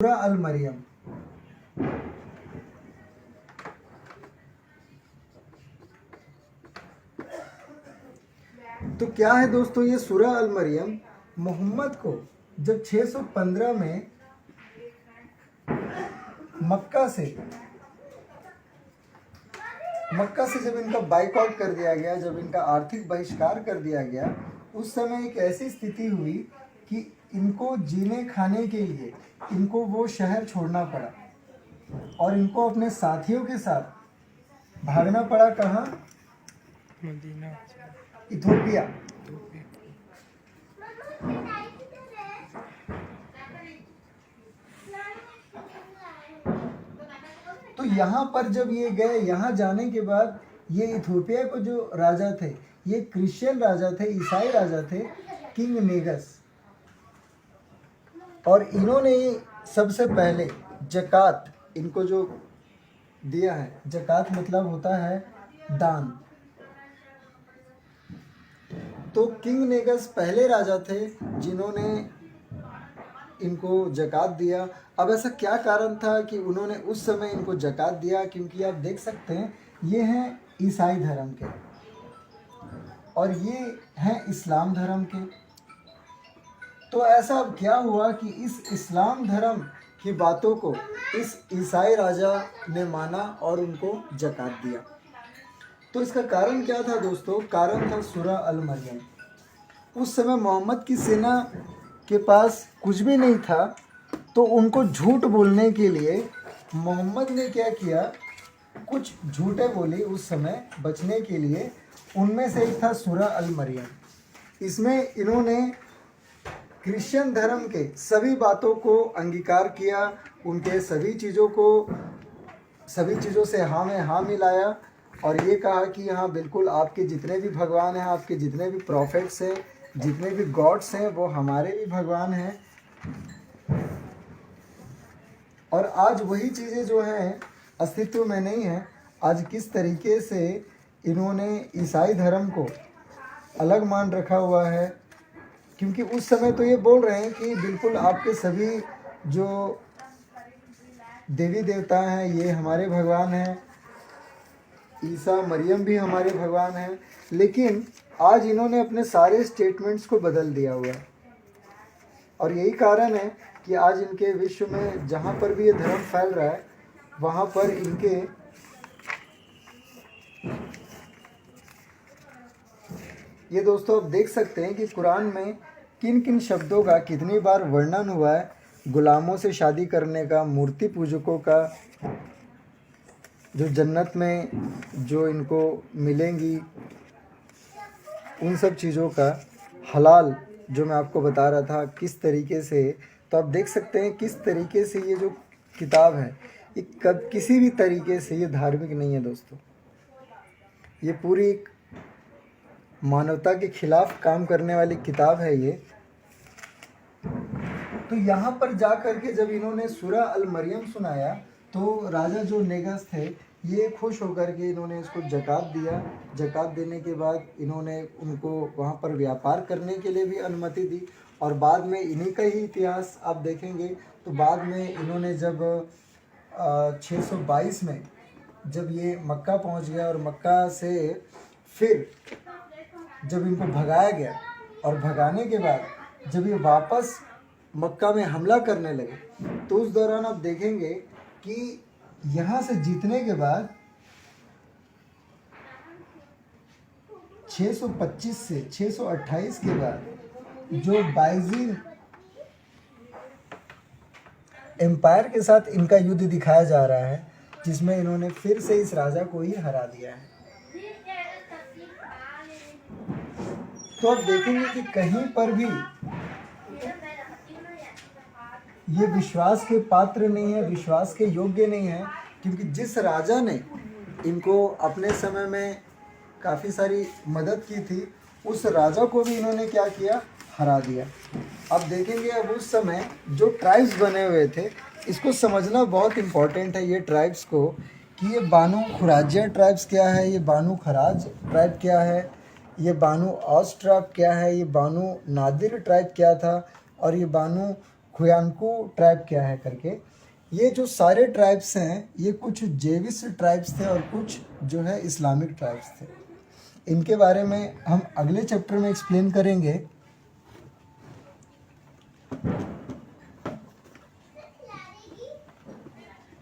सूरा अल मरियम। तो क्या है दोस्तों, ये सूरा अल मरियम मोहम्मद को जब 615 में मक्का से जब इनका बाइकआउट कर दिया गया, जब इनका आर्थिक बहिष्कार कर दिया गया, उस समय एक ऐसी स्थिति हुई कि इनको जीने खाने के लिए इनको वो शहर छोड़ना पड़ा और इनको अपने साथियों के साथ भागना पड़ा। कहाँ? मदीना। इथोपिया। तो यहाँ पर जब ये गए, यहाँ जाने के बाद ये इथोपिया को जो राजा थे, ये क्रिश्चियन राजा थे, ईसाई राजा थे, किंग नेगस। और इन्होंने सबसे पहले जकात इनको जो दिया है, जकात मतलब होता है दान। तो किंग नेगस पहले राजा थे जिन्होंने इनको जकात दिया। अब ऐसा क्या कारण था कि उन्होंने उस समय इनको जकात दिया? क्योंकि आप देख सकते हैं ये हैं ईसाई धर्म के और ये हैं इस्लाम धर्म के। तो ऐसा अब क्या हुआ कि इस इस्लाम धर्म की बातों को इस ईसाई राजा ने माना और उनको जकात दिया। तो इसका कारण क्या था दोस्तों? कारण था सूरा अल मरियम। उस समय मोहम्मद की सेना के पास कुछ भी नहीं था, तो उनको झूठ बोलने के लिए मोहम्मद ने क्या किया, कुछ झूठे बोली उस समय बचने के लिए। उनमें से एक था सूरा अल मरियम। इसमें इन्होंने क्रिश्चियन धर्म के सभी बातों को अंगीकार किया, उनके सभी चीज़ों से हाँ में हाँ मिलाया और ये कहा कि हाँ बिल्कुल, आपके जितने भी भगवान हैं, आपके जितने भी प्रॉफिट्स हैं, जितने भी गॉड्स हैं, वो हमारे भी भगवान हैं। और आज वही चीज़ें जो हैं अस्तित्व में नहीं हैं। आज किस तरीके से इन्होंने ईसाई धर्म को अलग मान रखा हुआ है, क्योंकि उस समय तो ये बोल रहे हैं कि बिल्कुल आपके सभी जो देवी देवता हैं ये हमारे भगवान हैं, ईसा मरियम भी हमारे भगवान हैं। लेकिन आज इन्होंने अपने सारे स्टेटमेंट्स को बदल दिया हुआ है और यही कारण है कि आज इनके विश्व में जहाँ पर भी ये धर्म फैल रहा है, वहाँ पर इनके ये दोस्तों आप देख सकते हैं कि कुरान में किन किन शब्दों का कितनी बार वर्णन हुआ है। गुलामों से शादी करने का, मूर्ति पूजकों का, जो जन्नत में जो इनको मिलेंगी उन सब चीज़ों का, हलाल जो मैं आपको बता रहा था किस तरीके से। तो आप देख सकते हैं किस तरीके से ये जो किताब है ये किसी भी तरीके से ये धार्मिक नहीं है दोस्तों। ये पूरी एक मानवता के खिलाफ काम करने वाली किताब है ये। तो यहाँ पर जा कर के जब इन्होंने सूरा अल मरियम सुनाया तो राजा जो नेगस थे ये खुश होकर के इन्होंने इसको जकात दिया। जकात देने के बाद इन्होंने उनको वहाँ पर व्यापार करने के लिए भी अनुमति दी। और बाद में इन्हीं का ही इतिहास आप देखेंगे तो बाद में इन्होंने जब 622 में जब ये मक्का पहुँच गया और मक्का से फिर जब इनको भगाया गया और भगाने के बाद जब ये वापस मक्का में हमला करने लगे तो उस दौरान आप देखेंगे कि यहाँ से जीतने के बाद 625 से 628 के बाद जो बाइजीन एम्पायर के साथ इनका युद्ध दिखाया जा रहा है, जिसमें इन्होंने फिर से इस राजा को ही हरा दिया है। तो आप देखेंगे कि कहीं पर भी ये विश्वास के पात्र नहीं है, विश्वास के योग्य नहीं है, क्योंकि जिस राजा ने इनको अपने समय में काफ़ी सारी मदद की थी उस राजा को भी इन्होंने क्या किया, हरा दिया। अब देखेंगे अब उस समय जो ट्राइब्स बने हुए थे, इसको समझना बहुत इम्पोर्टेंट है ये ट्राइब्स को, कि ये बानू खुराजिया ट्राइब्स क्या है, ये बानू खराज ट्राइब क्या है, ये बानू औस ट्राइब क्या है, ये बानू नादिर ट्राइब क्या था और ये बानू खुयानकू ट्राइब क्या है करके। ये जो सारे ट्राइब्स हैं ये कुछ जेविस ट्राइब्स थे और कुछ जो है इस्लामिक ट्राइब्स थे। इनके बारे में हम अगले चैप्टर में एक्सप्लेन करेंगे।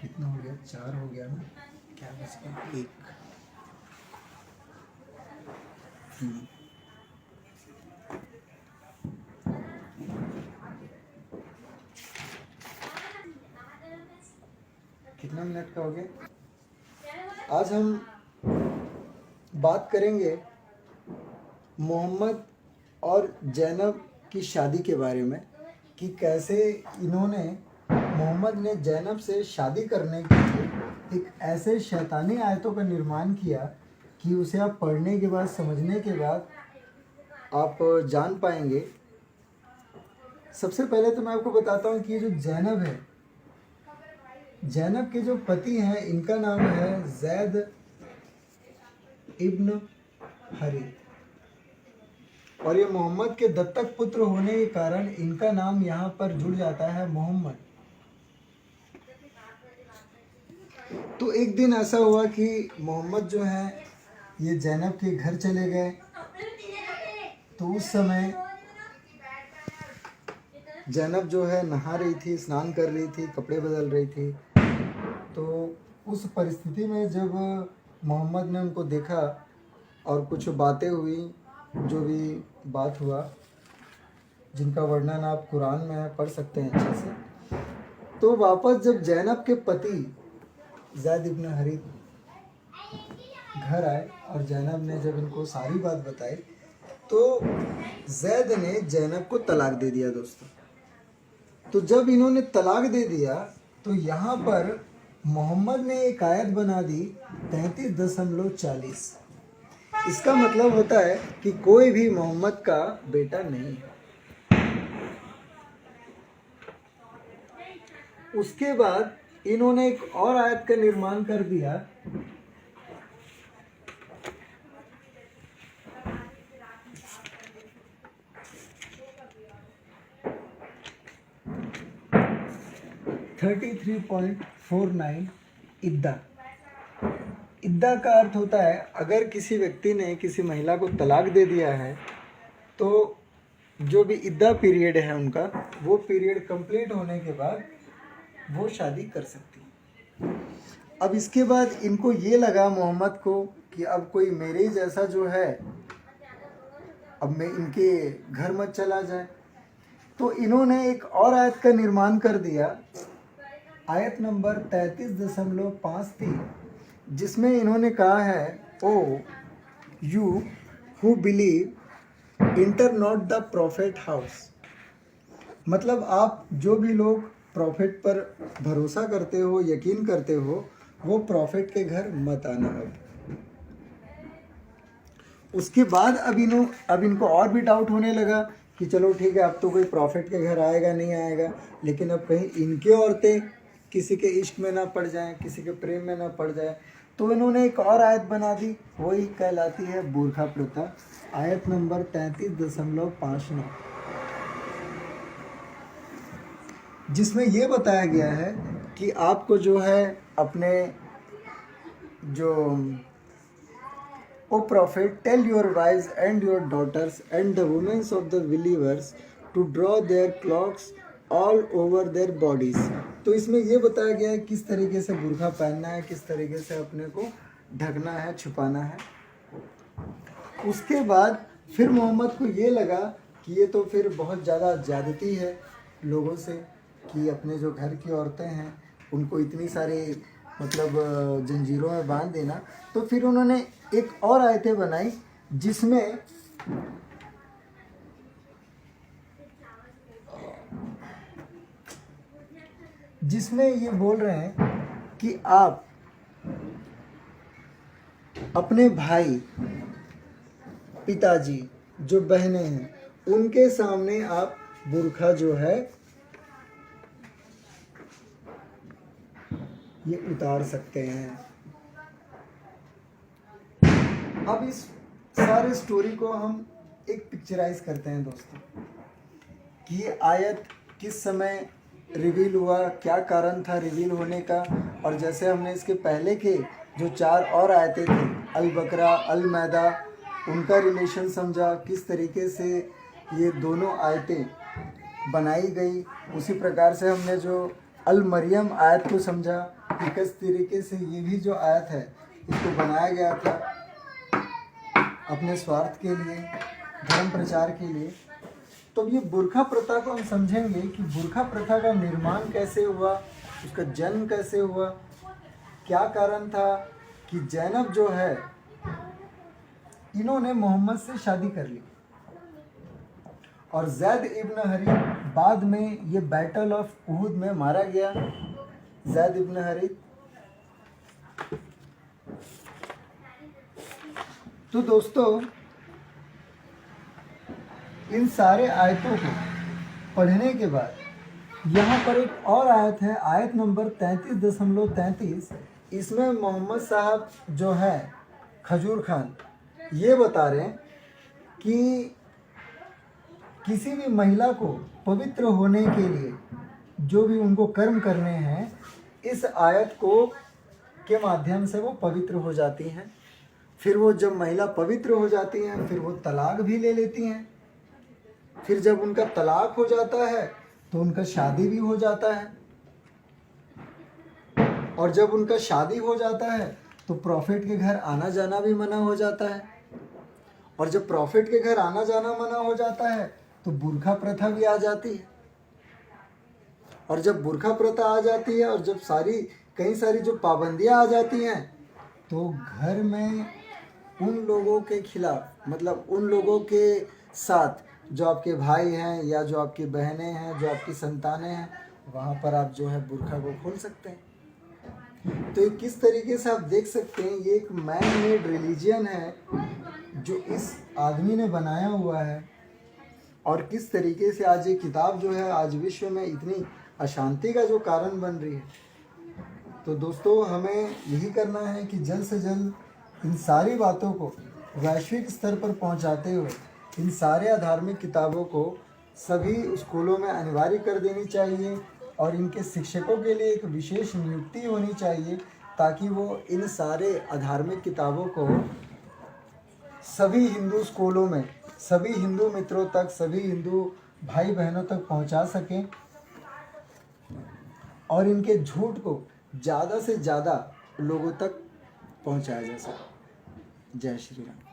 कितना हो गया? 4 हो गया ना, क्या बच गया? 1। कितना मिनट का हो गया? आज हम बात करेंगे मोहम्मद और जैनब की शादी के बारे में कि कैसे इन्होंने मोहम्मद ने जैनब से शादी करने के लिए एक ऐसे शैतानी आयतों का निर्माण किया कि उसे आप पढ़ने के बाद, समझने के बाद आप जान पाएंगे। सबसे पहले तो मैं आपको बताता हूँ कि ये जो जैनब है, जैनब के जो पति हैं इनका नाम है जैद इब्न हरीथ, और ये मोहम्मद के दत्तक पुत्र होने के कारण इनका नाम यहाँ पर जुड़ जाता है मोहम्मद। तो एक दिन ऐसा हुआ कि मोहम्मद जो है ये जैनब के घर चले गए। तो उस समय जैनब जो है नहा रही थी, स्नान कर रही थी, कपड़े बदल रही थी। तो उस परिस्थिति में जब मोहम्मद ने उनको देखा और कुछ बातें हुई, जो भी बात हुआ जिनका वर्णन आप कुरान में पढ़ सकते हैं अच्छे से। तो वापस जब जैनब के पति जैद इब्न हरीथ घर आए और जैनब ने जब इनको सारी बात बताई तो जैद ने जैनब को तलाक दे दिया दोस्तों। तो जब इन्होंने तलाक दे दिया तो यहाँ पर मोहम्मद ने एक आयत बना दी 33.40। इसका मतलब होता है कि कोई भी मोहम्मद का बेटा नहीं है। उसके बाद इन्होंने एक और आयत का निर्माण कर दिया, (33.49) इद्दा। इद्दा का अर्थ होता है अगर किसी व्यक्ति ने किसी महिला को तलाक दे दिया है तो जो भी इद्दा पीरियड है उनका, वो पीरियड कंप्लीट होने के बाद वो शादी कर सकती है। अब इसके बाद इनको ये लगा मोहम्मद को कि अब कोई मेरे जैसा जो है, अब मैं इनके घर मत चला जाए। तो इन्होंने एक और आयत का निर्माण कर दिया, आयत नंबर 33.53, जिसमें इन्होंने कहा है o you who believe enter not the prophet house. मतलब आप जो भी लोग प्रॉफिट पर भरोसा करते हो, यकीन करते हो, वो प्रॉफिट के घर मत आना। उसके बाद अब इनको और भी डाउट होने लगा कि चलो ठीक है, अब तो कोई प्रॉफिट के घर आएगा नहीं आएगा, लेकिन अब कहीं इनके औरतें किसी के इश्क में ना पड़ जाएं, किसी के प्रेम में ना पड़ जाए। तो इन्होंने एक और आयत बना दी, वही कहलाती है बुर्खा प्रथा, आयत नंबर 33.59, जिसमें ये बताया गया है कि आपको जो है अपने जो O prophet, tell your wives and your daughters and the women of the believers to draw their cloaks all over their bodies। तो इसमें ये बताया गया है किस तरीके से बुर्का पहनना है, किस तरीके से अपने को ढकना है, छुपाना है। उसके बाद फिर मोहम्मद को ये लगा कि ये तो फिर बहुत ज़्यादा ज़्यादती है लोगों से, कि अपने जो घर की औरतें हैं उनको इतनी सारी मतलब जंजीरों में बांध देना। तो फिर उन्होंने एक और आयतें बनाई जिसमें ये बोल रहे हैं कि आप अपने भाई, पिताजी, जो बहनें हैं, उनके सामने आप बुर्खा जो है ये उतार सकते हैं। अब इस सारे स्टोरी को हम एक पिक्चराइज करते हैं दोस्तों, कि ये आयत किस समय रिवील हुआ, क्या कारण था रिवील होने का। और जैसे हमने इसके पहले के जो 4 और आयतें थे, अल बकरा, अल मैदा, उनका रिलेशन समझा, किस तरीके से ये दोनों आयतें बनाई गई। उसी प्रकार से हमने जो अल मरियम आयत को समझा कि किस तरीके से ये भी जो आयत है इसको बनाया गया था अपने स्वार्थ के लिए, धर्म प्रचार के लिए। तो ये बुर्खा प्रथा को हम समझेंगे कि बुर्खा प्रथा का निर्माण कैसे हुआ, उसका जन्म कैसे हुआ, क्या कारण था कि जैनब जो है इन्होंने मोहम्मद से शादी कर ली और जैद इब्न हरीथ बाद में ये बैटल ऑफ उहुद में मारा गया। जैद इब्न हरीथ। तो दोस्तों, इन सारे आयतों को पढ़ने के बाद यहाँ पर एक और आयत है, आयत नंबर 33.33। इसमें मोहम्मद साहब जो है खजूर खान ये बता रहे हैं कि किसी भी महिला को पवित्र होने के लिए जो भी उनको कर्म करने हैं, इस आयत को के माध्यम से वो पवित्र हो जाती हैं। फिर वो जब महिला पवित्र हो जाती हैं फिर वो तलाक भी ले लेती हैं। फिर जब उनका तलाक हो जाता है तो उनका शादी भी हो जाता है। और जब उनका शादी हो जाता है तो प्रॉफिट के घर आना जाना भी मना हो जाता है। और जब प्रॉफिट के घर आना जाना मना हो जाता है तो बुर्खा प्रथा भी आ जाती है। और जब बुर्खा प्रथा आ जाती है और जब कई सारी जो पाबंदियां आ जाती हैं तो घर में उन लोगों के खिलाफ, मतलब उन लोगों के साथ जो आपके भाई हैं या जो आपकी बहनें हैं, जो आपकी संतानें हैं, वहाँ पर आप जो है बुर्खा को खोल सकते हैं। तो ये किस तरीके से आप देख सकते हैं, ये एक मैन मेड रिलीजन है जो इस आदमी ने बनाया हुआ है। और किस तरीके से आज ये किताब जो है आज विश्व में इतनी अशांति का जो कारण बन रही है। तो दोस्तों, हमें यही करना है कि जल्द से जल्द इन सारी बातों को वैश्विक स्तर पर पहुंचाते हुए इन सारे अधार्मिक किताबों को सभी स्कूलों में अनिवार्य कर देनी चाहिए और इनके शिक्षकों के लिए एक विशेष नियुक्ति होनी चाहिए ताकि वो इन सारे अधार्मिक किताबों को सभी हिंदू स्कूलों में, सभी हिंदू मित्रों तक, सभी हिंदू भाई बहनों तक पहुंचा सकें और इनके झूठ को ज़्यादा से ज़्यादा लोगों तक पहुंचाया जा सके। जय श्री राम।